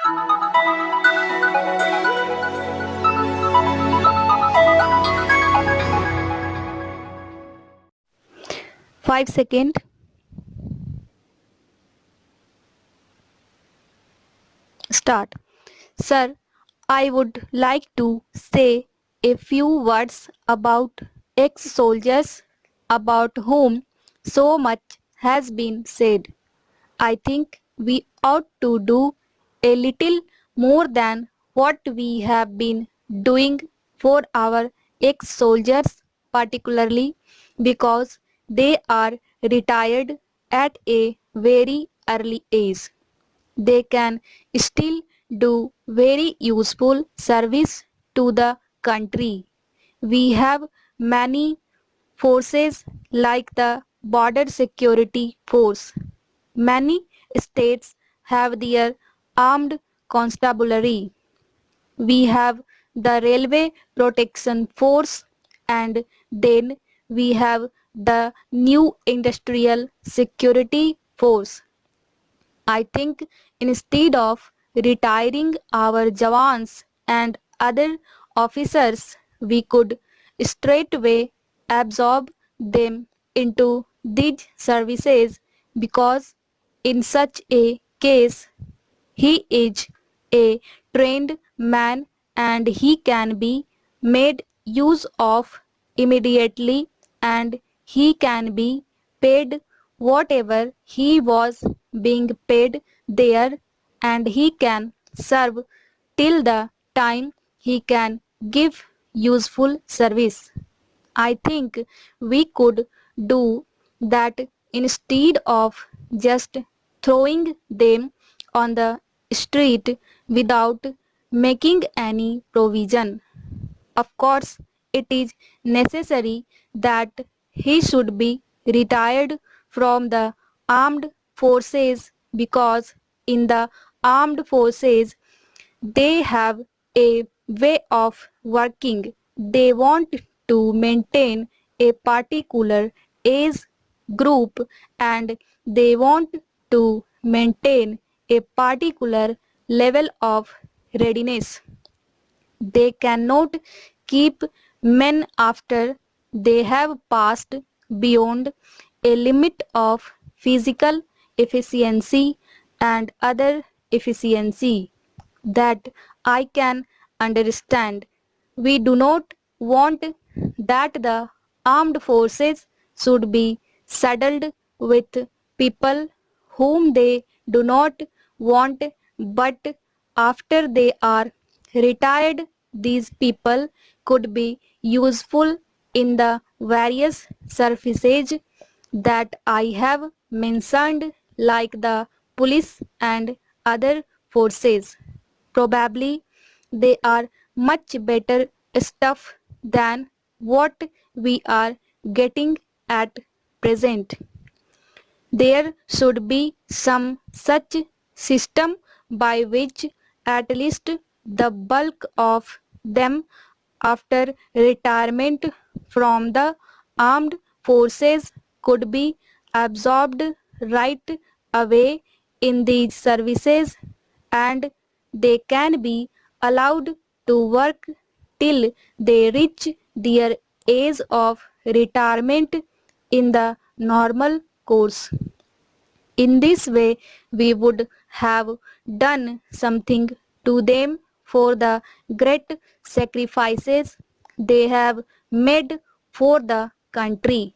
5 seconds. Start. Sir, I would like to say a few words about ex-soldiers about whom so much has been said. I think we ought to do a little more than what we have been doing for our ex-soldiers, particularly because they are retired at a very early age. They can still do very useful service to the country. We have many forces like the Border Security Force. Many states have their armed constabulary. We have the Railway Protection Force, and then we have the new Industrial Security Force. I think instead of retiring our Jawans and other officers, we could straightway absorb them into these services, because in such a case he is a trained man and he can be made use of immediately, and he can be paid whatever he was being paid there, and he can serve till the time he can give useful service. I think we could do that instead of just throwing them on the street without making any provision. Of course, it is necessary that he should be retired from the armed forces, because in the armed forces they have a way of working. They want to maintain a particular age group, and they want to maintain a particular level of readiness. They cannot keep men after they have passed beyond a limit of physical efficiency and other efficiency. That I can understand. We do not want that the armed forces should be saddled with people whom they do not want, but after they are retired, these people could be useful in the various services that I have mentioned, like the police and other forces. Probably they are much better stuff than what we are getting at present. There should be some such system by which at least the bulk of them, after retirement from the armed forces, could be absorbed right away in these services, and they can be allowed to work till they reach their age of retirement in the normal course. In this way, we would have done something to them for the great sacrifices they have made for the country.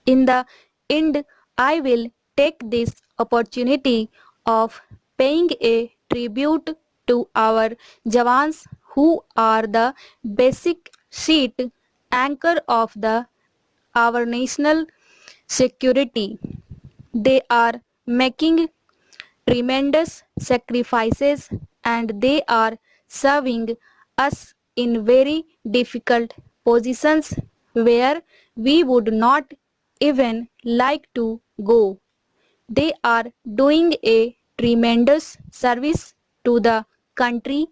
In the end, I will take this opportunity of paying a tribute to our Jawans, who are the basic sheet anchor of our national security. They are making tremendous sacrifices, and they are serving us in very difficult positions where we would not even like to go. They are doing a tremendous service to the country,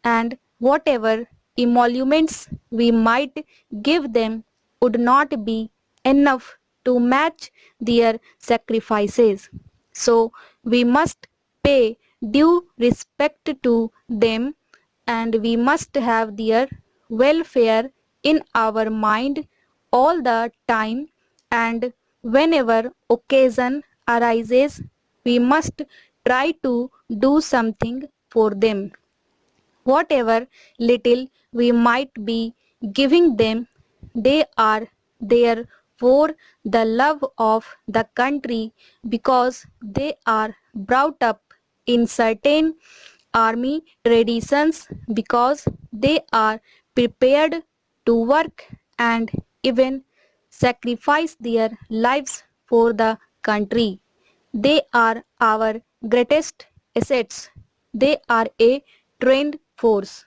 and whatever emoluments we might give them would not be enough to match their sacrifices. So we must pay due respect to them, and we must have their welfare in our mind all the time, and whenever occasion arises, we must try to do something for them. Whatever little we might be giving them, they are there for the love of the country, because they are brought up in certain army traditions, because they are prepared to work and even sacrifice their lives for the country. They are our greatest assets. They are a trained force.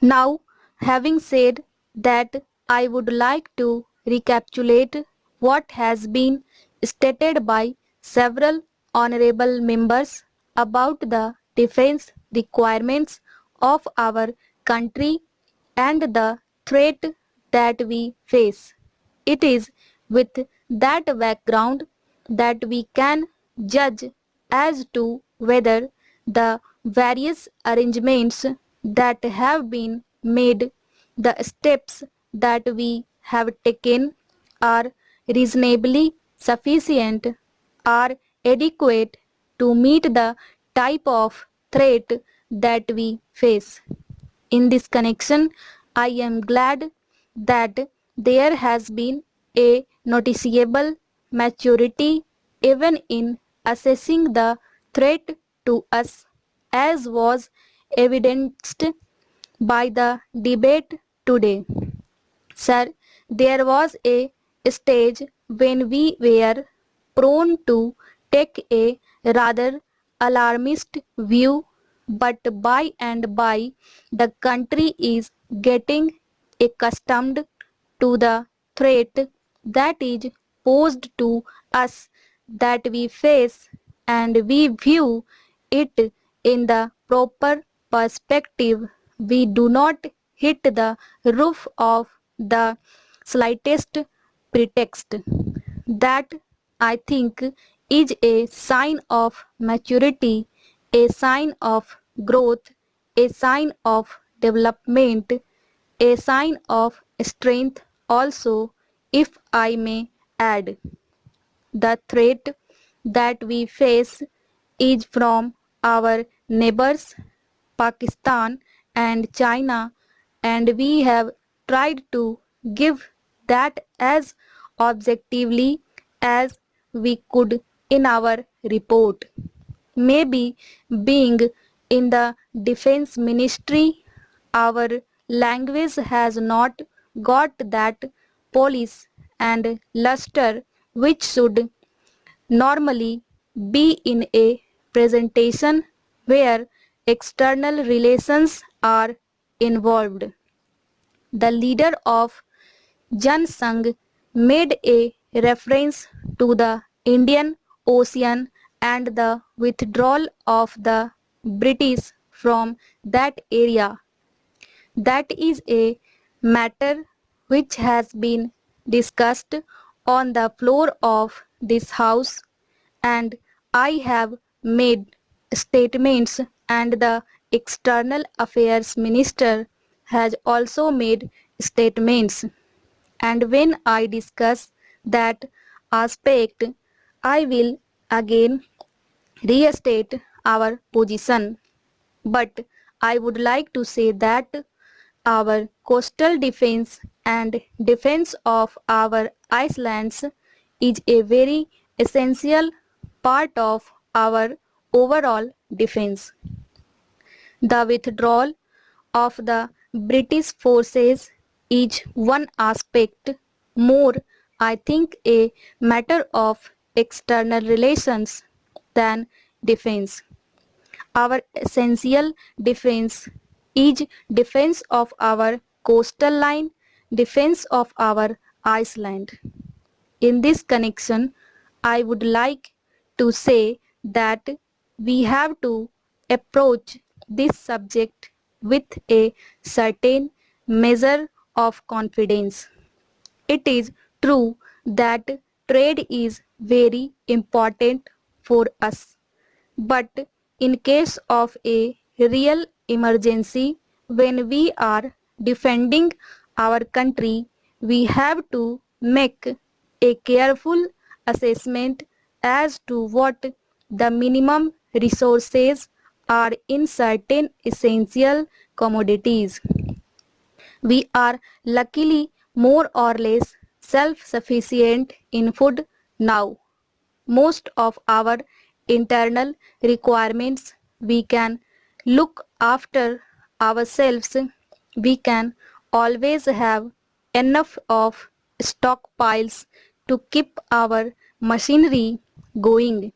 Now, having said that, I would like to recapitulate what has been stated by several honorable members about the defense requirements of our country and the threat that we face. It is with that background that we can judge as to whether the various arrangements that have been made, the steps that we have taken, are reasonably sufficient, are adequate to meet the type of threat that we face. In this connection, I am glad that there has been a noticeable maturity even in assessing the threat to us, as was evidenced by the debate today. Sir, there was a stage when we were prone to take a rather alarmist view, but by and by the country is getting accustomed to the threat that is posed to us, that we face, and we view it in the proper perspective. We do not hit the roof of the slightest pretext. That, I think, is a sign of maturity, a sign of growth, a sign of development, a sign of strength also, if I may add. The threat that we face is from our neighbors, Pakistan and China, and we have tried to give that as objectively as we could in our report. Maybe being in the defense ministry, our language has not got that polish and luster which should normally be in a presentation where external relations are involved. The leader of Jan Sangh made a reference to the Indian Ocean and the withdrawal of the British from that area. That is a matter which has been discussed on the floor of this House, and I have made statements, and the External Affairs Minister has also made statements. And when I discuss that aspect, I will again restate our position. But I would like to say that our coastal defense and defense of our islands is a very essential part of our overall defense. The withdrawal of the British forces is one aspect, more, I think, a matter of external relations than defense. Our essential defense is defense of our coastal line, defense of our island. In this connection, I would like to say that we have to approach this subject with a certain measure of confidence. It is true that trade is very important for us, but in case of a real emergency, when we are defending our country, we have to make a careful assessment as to what the minimum resources are in certain essential commodities. We are luckily more or less self-sufficient in food now. Most of our internal requirements we can look after ourselves. We can always have enough of stockpiles to keep our machinery going.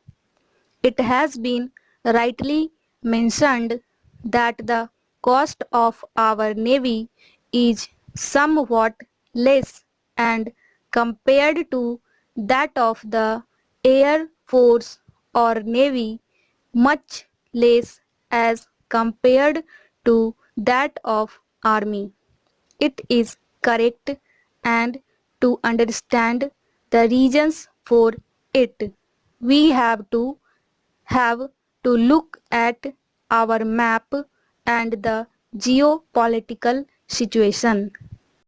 It has been rightly mentioned that the cost of our navy is somewhat less and compared to that of the air force or navy much less as compared to that of army. It is correct, and to understand the reasons for it, we have to look at our map and the geopolitical situation.